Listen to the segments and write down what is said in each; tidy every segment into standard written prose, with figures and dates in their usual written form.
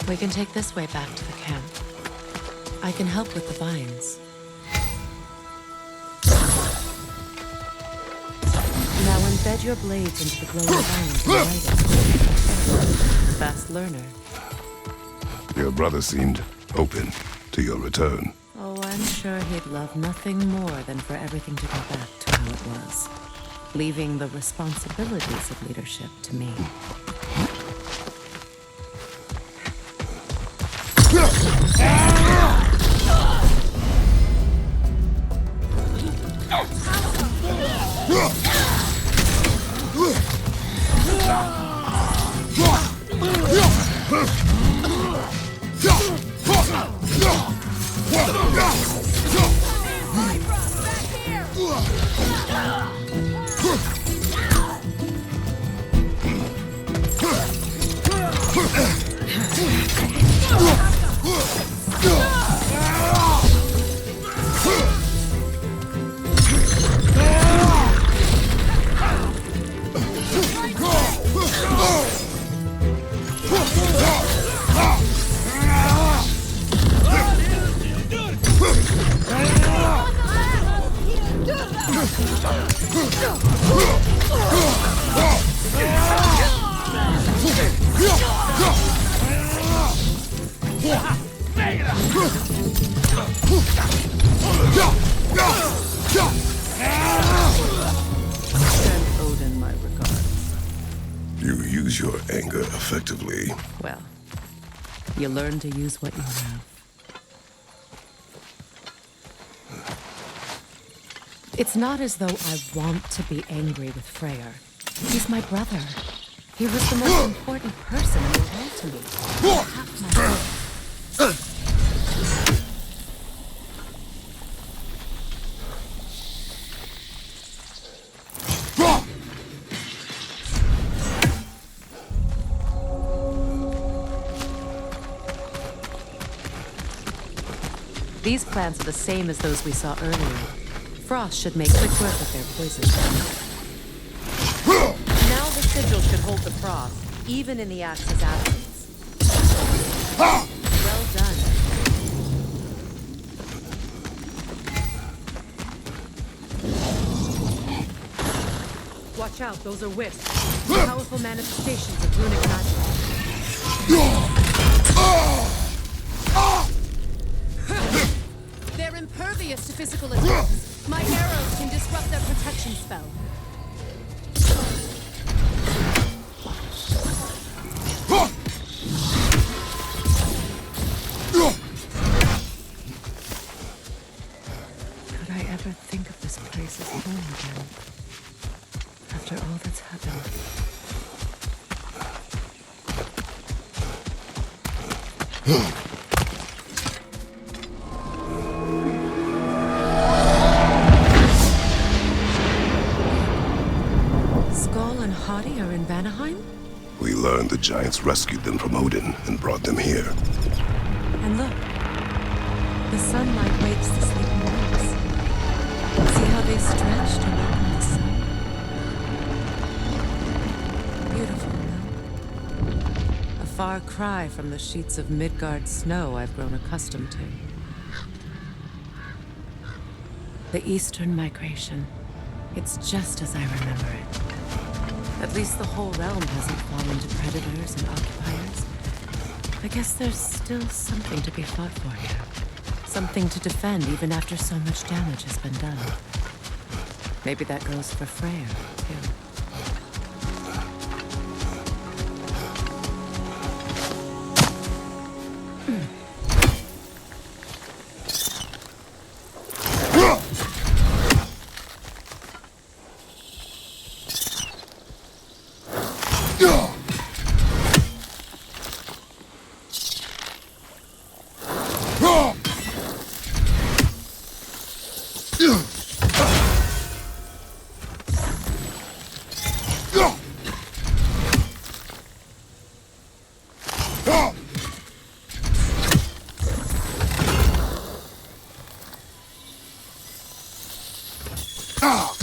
We can take this way back to the camp. I can help with the vines. Now embed your blades into the glowing vines and light it. Fast learner. Your brother seemed open to your return. Oh, I'm sure he'd love nothing more than for everything to go back to how it was. Leaving the responsibilities of leadership to me. You use your anger effectively. Well, you learn to use what you have. It's not as though I want to be angry with Freya. He's my brother. He was the most important person in the world to me. Half my life. These plants are the same as those we saw earlier. Frost should make quick work of their poison. Now the sigil should hold the frost, even in the axe's absence. Well done. Watch out, those are wisps. Powerful manifestations of runic magic. They're impervious to physical attacks. My arrows can disrupt their protection spell. Could I ever think of this place as home again? After all that's happened. Are in Vanaheim? We learned the giants rescued them from Odin and brought them here. And look, the sunlight wakes the sleeping ones. See how they stretch to welcome the sun? Beautiful, no? A far cry from the sheets of Midgard snow I've grown accustomed to. The Eastern migration. It's just as I remember it. At least the whole realm hasn't fallen to predators and occupiers. I guess there's still something to be fought for here. Something to defend even after so much damage has been done. Maybe that goes for Freya, too.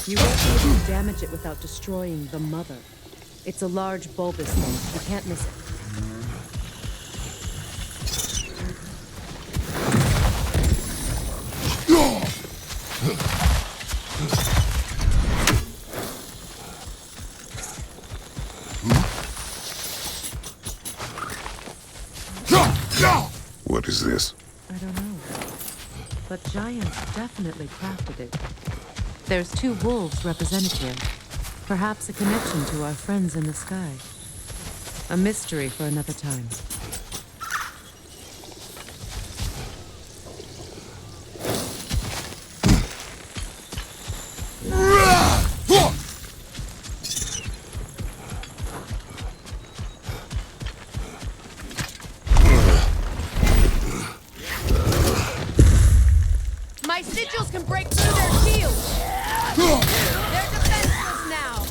You won't be able to damage it without destroying the mother. It's a large bulbous thing. You can't miss it. What is this? I don't know. But giants definitely crafted it. There's 2 wolves represented here. Perhaps a connection to our friends in the sky. A mystery for another time. My sigils can break through their shields! They're defenseless now!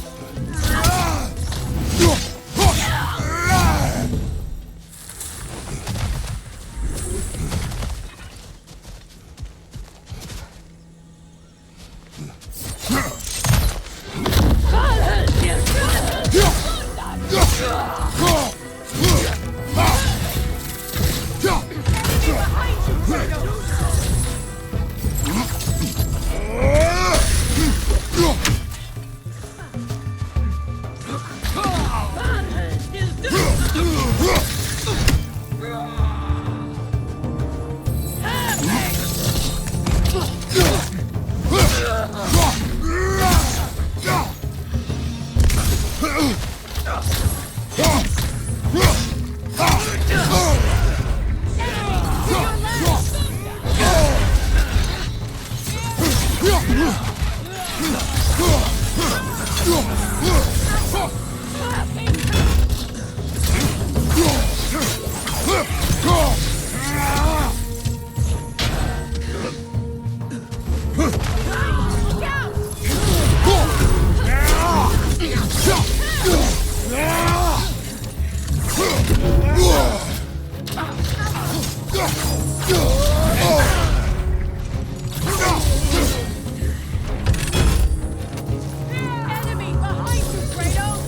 Enemy behind you, Kratos!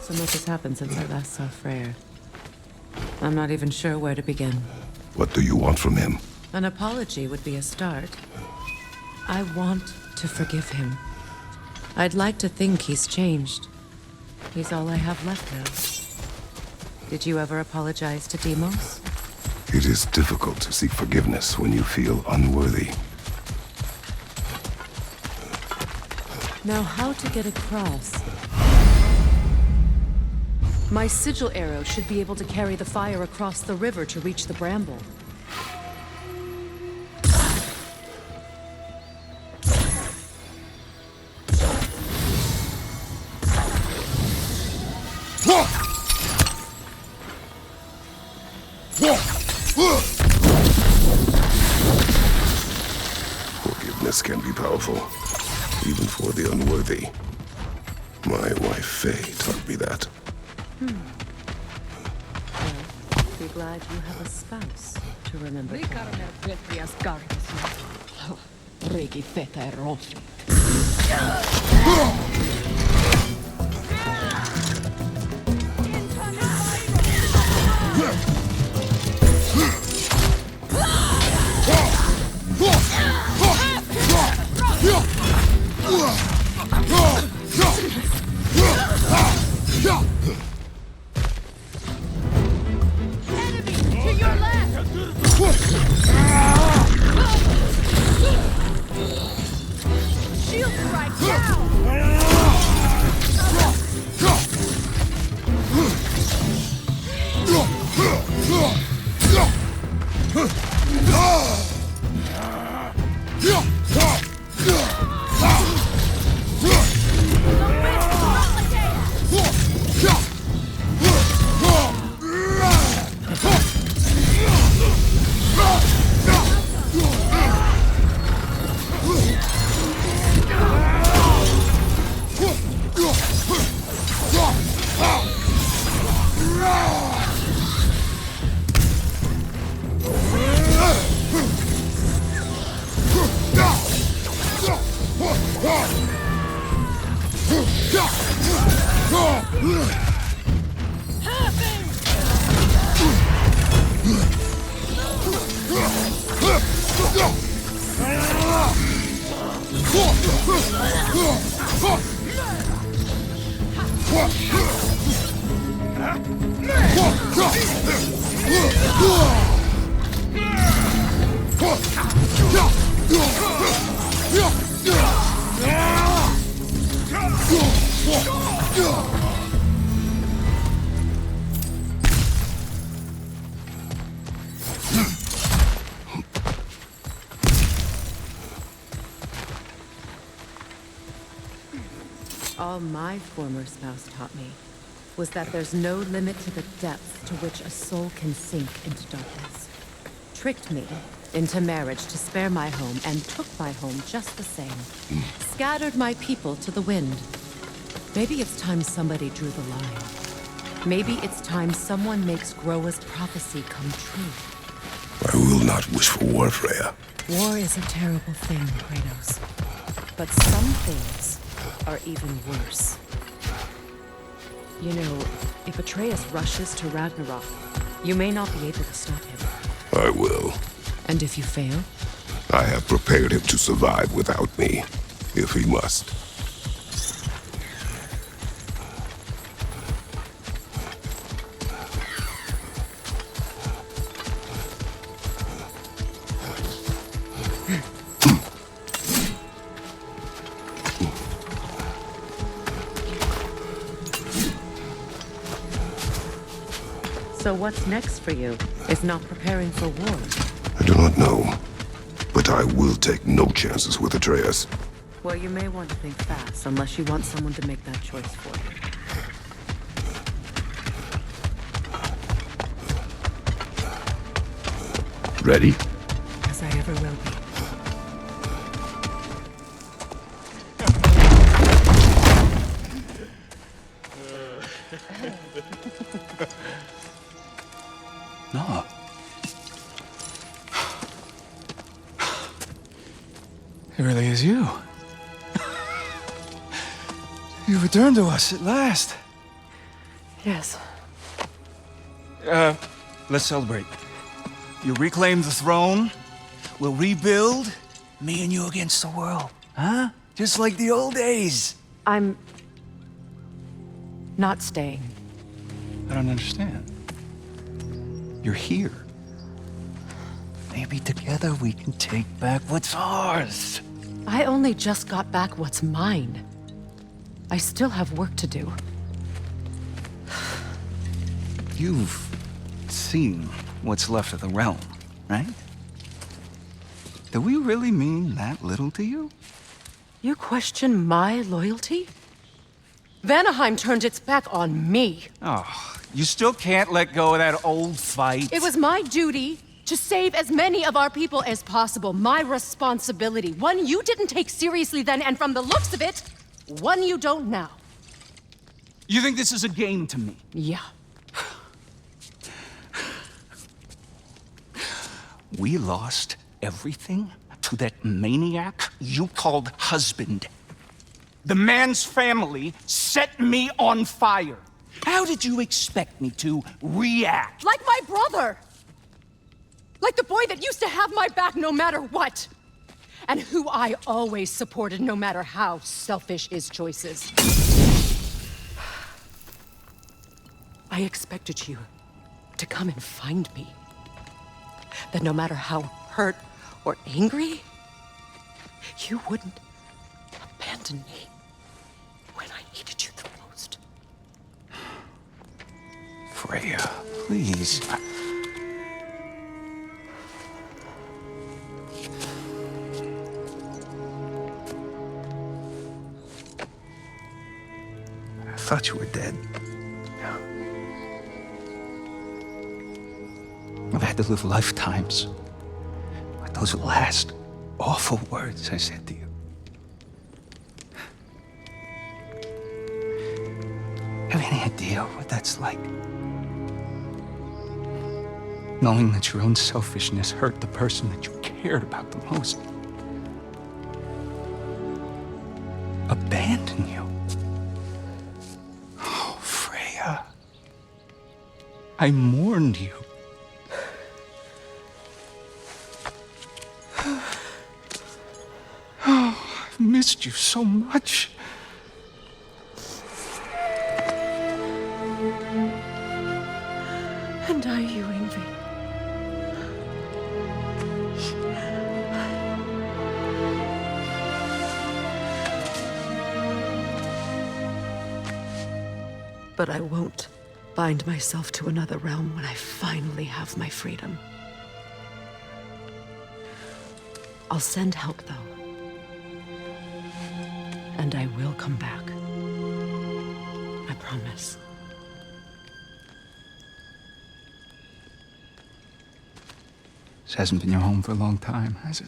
So much has happened since I last saw Freya. I'm not even sure where to begin. What do you want from him? An apology would be a start. I want to forgive him. I'd like to think he's changed. He's all I have left now. Did you ever apologize to Deimos? It is difficult to seek forgiveness when you feel unworthy. Now, how to get across? My sigil arrow should be able to carry the fire across the river to reach the bramble. Forgiveness can be powerful, even for the unworthy. My wife Faye taught me that. Well, be glad you have a spouse to remember. Enemy to your left! Shield strike now! All my former spouse taught me was that there's no limit to the depth to which a soul can sink into darkness. Tricked me into marriage to spare my home and took my home just the same. Scattered my people to the wind. Maybe it's time somebody drew the line. Maybe it's time someone makes Groa's prophecy come true. I will not wish for war, Freya. War is a terrible thing, Kratos. But some things are even worse. You know, if Atreus rushes to Ragnarok, you may not be able to stop him. I will. And if you fail? I have prepared him to survive without me, if he must. So what's next for you, if not preparing for war? I do not know, but I will take no chances with Atreus. Well, you may want to think fast, unless you want someone to make that choice for you. Ready? As I ever will be. No. It really is you. You returned to us at last. Yes. Let's celebrate. You reclaim the throne. We'll rebuild. Me and you against the world. Huh? Just like the old days. I'm not staying. I don't understand. You're here. Maybe together we can take back what's ours. I only just got back what's mine. I still have work to do. You've seen what's left of the realm, right? Do we really mean that little to you? You question my loyalty? Vanaheim turned its back on me. Oh, you still can't let go of that old fight. It was my duty to save as many of our people as possible. My responsibility. One you didn't take seriously then, and from the looks of it, one you don't now. You think this is a game to me? Yeah. We lost everything to that maniac you called husband. The man's family set me on fire. How did you expect me to react? Like my brother! Like the boy that used to have my back no matter what! And who I always supported no matter how selfish his choices. I expected you to come and find me. That no matter how hurt or angry, you wouldn't abandon me when I needed you the most. Freya, please. I thought you were dead. I've had to live lifetimes. Like those last awful words I said to you. Have any idea what that's like? Knowing that your own selfishness hurt the person that you cared about the most. Abandon you. Oh, I mourned you. Oh, I've missed you so much. And are you, Ingvi? But I won't bind myself to another realm when I finally have my freedom. I'll send help, though. And I will come back. I promise. This hasn't been your home for a long time, has it?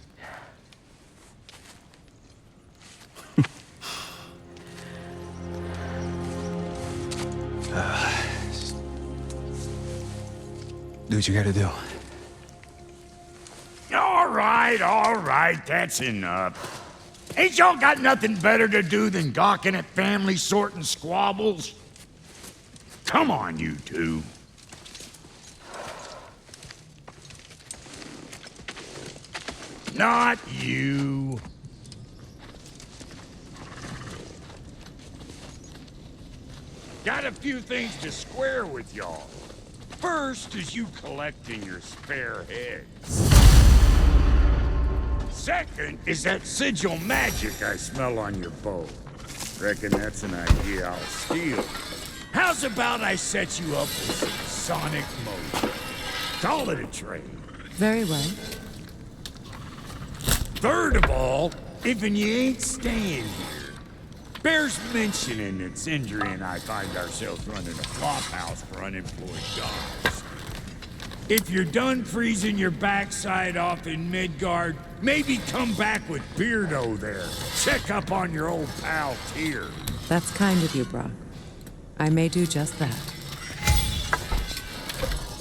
Do what you gotta do. All right, that's enough. Ain't y'all got nothing better to do than gawking at family sorting squabbles? Come on, you two. Not you. Got a few things to square with y'all. First is you collecting your spare heads. Second is that sigil magic I smell on your bow. Reckon that's an idea I'll steal. How's about I set you up with some sonic motion? Call it a trade. Very well. Third of all, if you ain't staying here, bears mentioning that Sindri and I find ourselves running a flop house for unemployed guards. If you're done freezing your backside off in Midgard, maybe come back with Beardo there. Check up on your old pal Tyr. That's kind of you, Brock. I may do just that.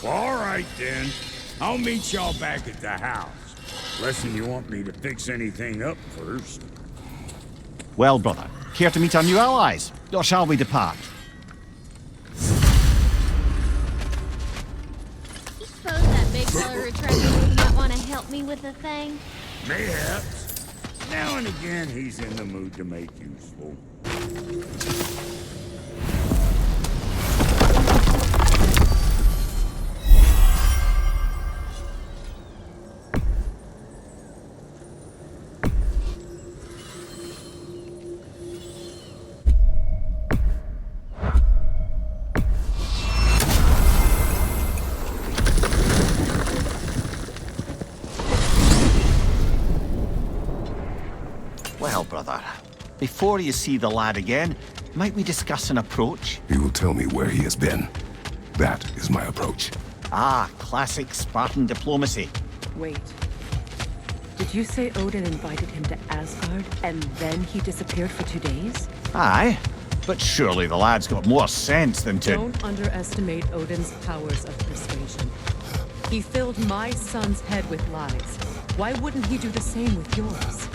All right, then. I'll meet y'all back at the house. Unless you want me to fix anything up first. Well, brother, care to meet our new allies? Or shall we depart? You suppose that big fella who trusted me might want to help me with the thing? Mayhaps. Now and again, he's in the mood to make useful. Well, brother, before you see the lad again, might we discuss an approach? He will tell me where he has been. That is my approach. Ah, classic Spartan diplomacy. Wait. Did you say Odin invited him to Asgard, and then he disappeared for 2 days? Aye, but surely the lad's got more sense than to... Don't underestimate Odin's powers of persuasion. He filled my son's head with lies. Why wouldn't he do the same with yours?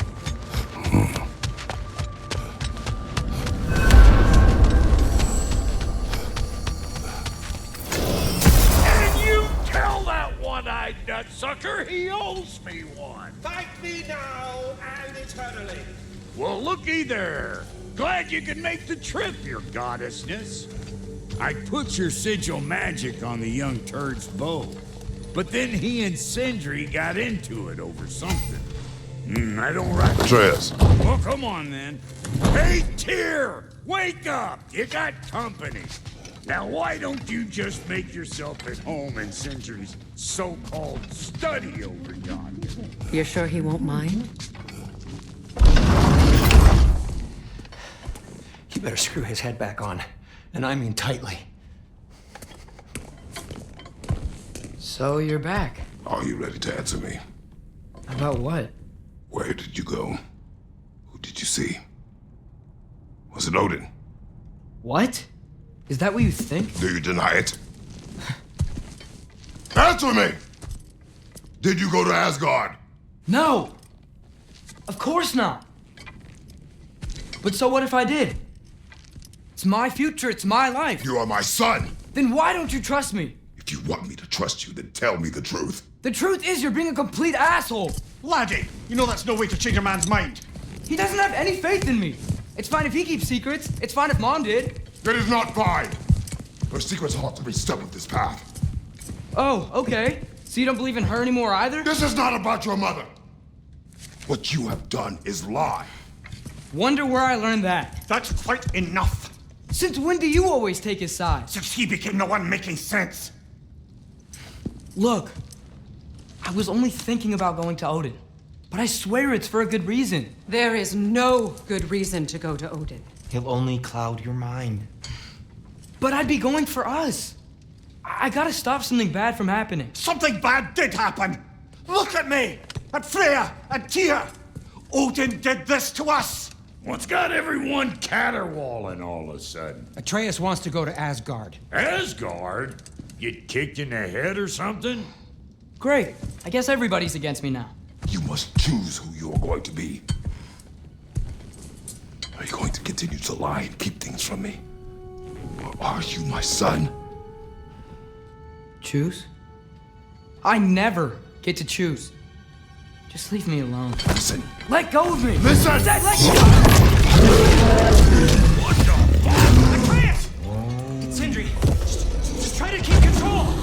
And you tell that one-eyed nutsucker he owes me one. Fight me now and eternally. Well, looky there. Glad you could make the trip, your goddessness. I put your sigil magic on the young turd's bow, but then he and Sindri got into it over something. I don't reckon. Atreus. Well, come on then. Hey, Tyr! Wake up! You got company. Now, why don't you just make yourself at home in Sindri's so-called study over yonder? You're sure he won't mind? You better screw his head back on. And I mean tightly. So you're back. Are you ready to answer me? About what? Where did you go? Who did you see? Was it Odin? What? Is that what you think? Do you deny it? Answer me! Did you go to Asgard? No! Of course not! But so what if I did? It's my future, it's my life. You are my son! Then why don't you trust me? If If you want me to trust you, then tell me the truth. The truth is you're being a complete asshole. Laddie, you know that's no way to change a man's mind. He doesn't have any faith in me. It's fine if he keeps secrets. It's fine if Mom did. That is not fine. Her secrets ought to be stuck with this path. Oh, okay. So you don't believe in her anymore either? This is not about your mother. What you have done is lie. Wonder where I learned that. That's quite enough. Since when do you always take his side? Since he became the one making sense. Look, I was only thinking about going to Odin, but I swear it's for a good reason. There is no good reason to go to Odin. He'll only cloud your mind. But I'd be going for us. I gotta stop something bad from happening. Something bad did happen. Look at me, at Freya, and Tyr. Odin did this to us. What's got everyone caterwauling all of a sudden? Atreus wants to go to Asgard. Asgard? Get kicked in the head or something? Great. I guess everybody's against me now. You must choose who you are going to be. Are you going to continue to lie and keep things from me? Or are you my son? Choose? I never get to choose. Just leave me alone. Listen. Let go of me! Listen! Let go! What the fuck? Atreus! It's Sindri. Just try to keep control.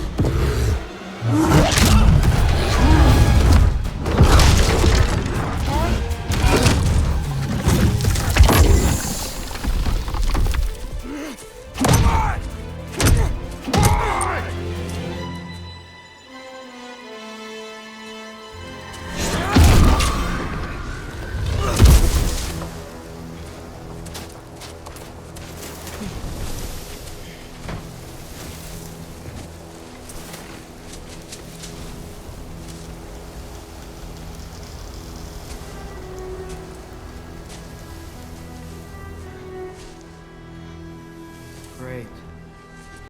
Great.